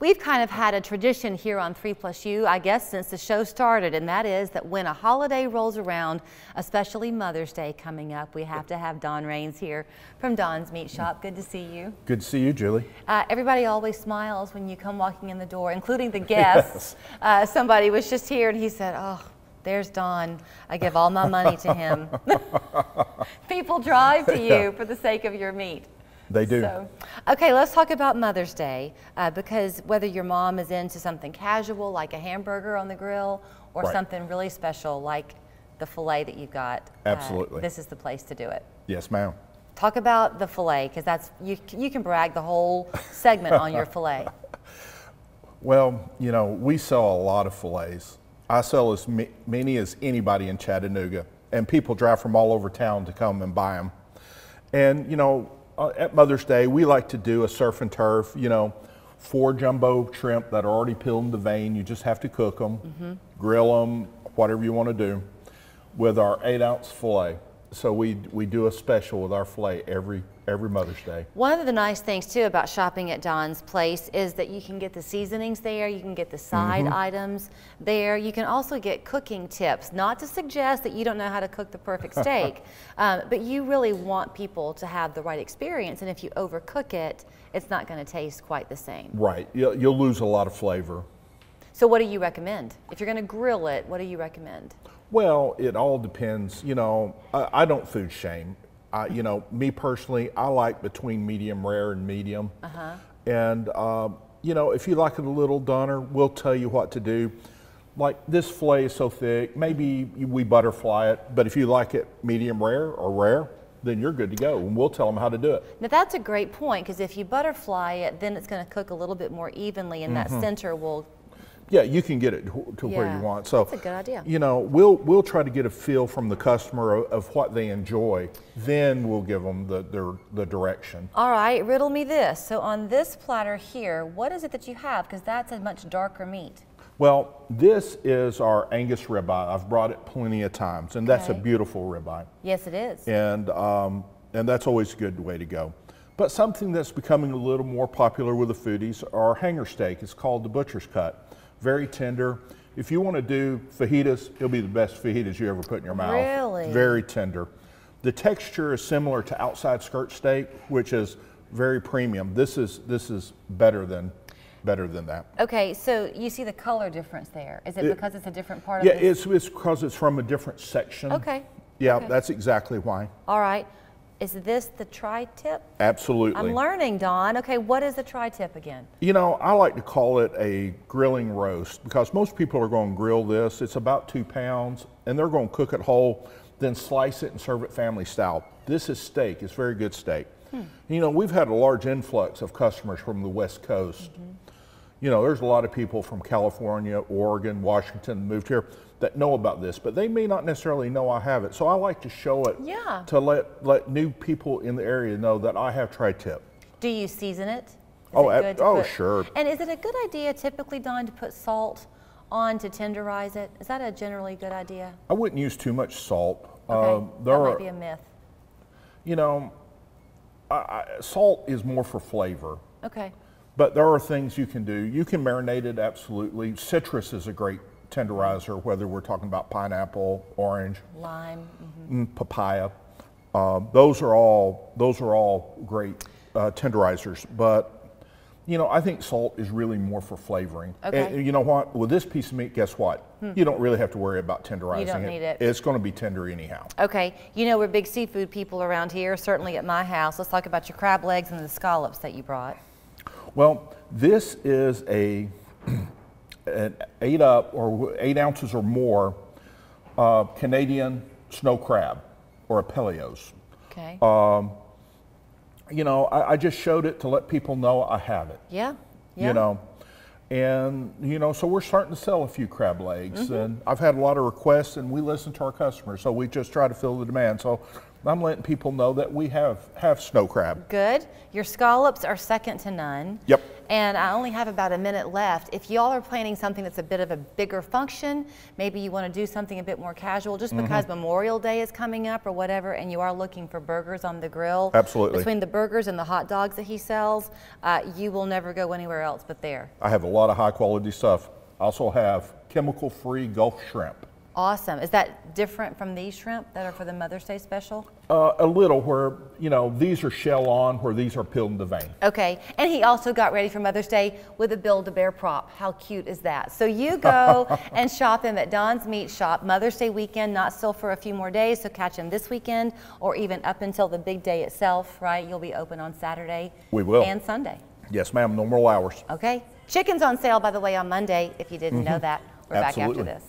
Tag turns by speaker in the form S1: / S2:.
S1: We've kind of had a tradition here on 3+U, I guess, since the show started, and that is that when a holiday rolls around, especially Mother's Day coming up, we have to have Don Raines here from Don's Meat Shop. Good to see you.
S2: Good to see you, Julie.
S1: Everybody always smiles when you come walking in the door, including the guests. Yes. Somebody was just here and he said, "Oh, there's Don. I give all my money to him." People drive to you for the sake of your meat.
S2: They do.
S1: So, okay, let's talk about Mother's Day, because whether your mom is into something casual like a hamburger on the grill or
S2: Right.
S1: something really special like the filet that you've got,
S2: Absolutely.
S1: this is the place to do it.
S2: Yes, ma'am.
S1: Talk about the filet, because that's you can brag the whole segment on your filet.
S2: Well, you know, we sell a lot of fillets. I sell as many as anybody in Chattanooga, and people drive from all over town to come and buy them. And, you know, at Mother's Day, we like to do a surf and turf, you know, 4 jumbo shrimp that are already peeled in the vein. You just have to cook them, grill them, whatever you want to do, with our 8-ounce filet. So we do a special with our filet every Mother's Day.
S1: One of the nice things too about shopping at Don's place is that you can get the seasonings there, you can get the side items there, you can also get cooking tips. Not to suggest that you don't know how to cook the perfect steak, but you really want people to have the right experience, and if you overcook it, it's not going to taste quite the same.
S2: Right, you'll lose a lot of flavor.
S1: So what do you recommend? If you're going to grill it, what do you recommend?
S2: Well, it all depends. You know, I don't food shame. You know, me personally, I like between medium rare and medium. And, you know, if you like it a little doner, we'll tell you what to do. Like this filet is so thick, maybe we butterfly it, but if you like it medium rare or rare, then you're good to go, and we'll tell them how to do it.
S1: Now that's a great point, because if you butterfly it, then it's going to cook a little bit more evenly, and that center will.
S2: Yeah, you can get it to where you want. So
S1: that's a good idea.
S2: You know, we'll try to get a feel from the customer of what they enjoy. Then we'll give them the direction.
S1: All right, riddle me this. So on this platter here, what is it that you have? Because that's a much darker meat.
S2: Well, this is our Angus ribeye. I've brought it plenty of times, and that's a beautiful ribeye.
S1: Yes, it is.
S2: And that's always a good way to go. But something that's becoming a little more popular with the foodies are hanger steak. It's called the butcher's cut. Very tender. If you want to do fajitas, it'll be the best fajitas you ever put in your mouth.
S1: Really?
S2: Very tender. The texture is similar to outside skirt steak, which is very premium. This is better than that.
S1: Okay, so you see the color difference there. Is it because it's a different part of
S2: Yeah,
S1: this?
S2: it's because it's from a different section.
S1: Okay.
S2: Yeah,
S1: okay.
S2: That's exactly why.
S1: All right. Is this the tri-tip?
S2: Absolutely.
S1: I'm learning, Don. Okay, what is the tri-tip again?
S2: You know, I like to call it a grilling roast, because most people are going to grill this. It's about 2 pounds, and they're going to cook it whole, then slice it and serve it family style. This is steak. It's very good steak. You know, we've had a large influx of customers from the West Coast. You know, there's a lot of people from California, Oregon, Washington moved here that know about this, but they may not necessarily know I have it. So I like to show it to let new people in the area know that I have tri-tip.
S1: Do you season it?
S2: Sure.
S1: And is it a good idea typically, Don, to put salt on to tenderize it? Is that a generally good idea?
S2: I wouldn't use too much salt.
S1: Okay, that might be a myth.
S2: You know, salt is more for flavor.
S1: Okay.
S2: But there are things you can do. You can marinate it, absolutely. Citrus is a great tenderizer, whether we're talking about pineapple, orange,
S1: lime,
S2: papaya. Those are all great tenderizers. But you know, I think salt is really more for flavoring.
S1: Okay.
S2: And you know what? With this piece of meat, guess what? You don't really have to worry about tenderizing
S1: You don't need it.
S2: It's going to be tender anyhow.
S1: Okay. You know, we're big seafood people around here, certainly at my house. Let's talk about your crab legs and the scallops that you brought.
S2: Well, this is an 8 ounces or more Canadian snow crab, or a Peleos.
S1: Okay.
S2: You know, I just showed it to let people know I have it.
S1: Yeah.
S2: You know, and you know, so we're starting to sell a few crab legs, and I've had a lot of requests, and we listen to our customers, so we just try to fill the demand. So I'm letting people know that we have snow crab.
S1: Good. Your scallops are second to none.
S2: Yep.
S1: And I only have about a minute left. If y'all are planning something that's a bit of a bigger function, maybe you want to do something a bit more casual just because Memorial Day is coming up or whatever, and you are looking for burgers on the grill.
S2: Absolutely.
S1: Between the burgers and the hot dogs that he sells, you will never go anywhere else but there.
S2: I have a lot of high quality stuff. I also have chemical-free Gulf shrimp.
S1: Awesome. Is that different from these shrimp that are for the Mother's Day special?
S2: A little, where, you know, these are shell on, where these are peeled in the vein.
S1: Okay, and he also got ready for Mother's Day with a Build-A-Bear prop. How cute is that? So you go and shop him at Don's Meat Shop. Mother's Day weekend, not still for a few more days, so catch him this weekend or even up until the big day itself, right? You'll be open on Saturday.
S2: We will.
S1: And Sunday.
S2: Yes, ma'am, normal hours.
S1: Okay. Chicken's on sale, by the way, on Monday, if you didn't know that. We're back after this.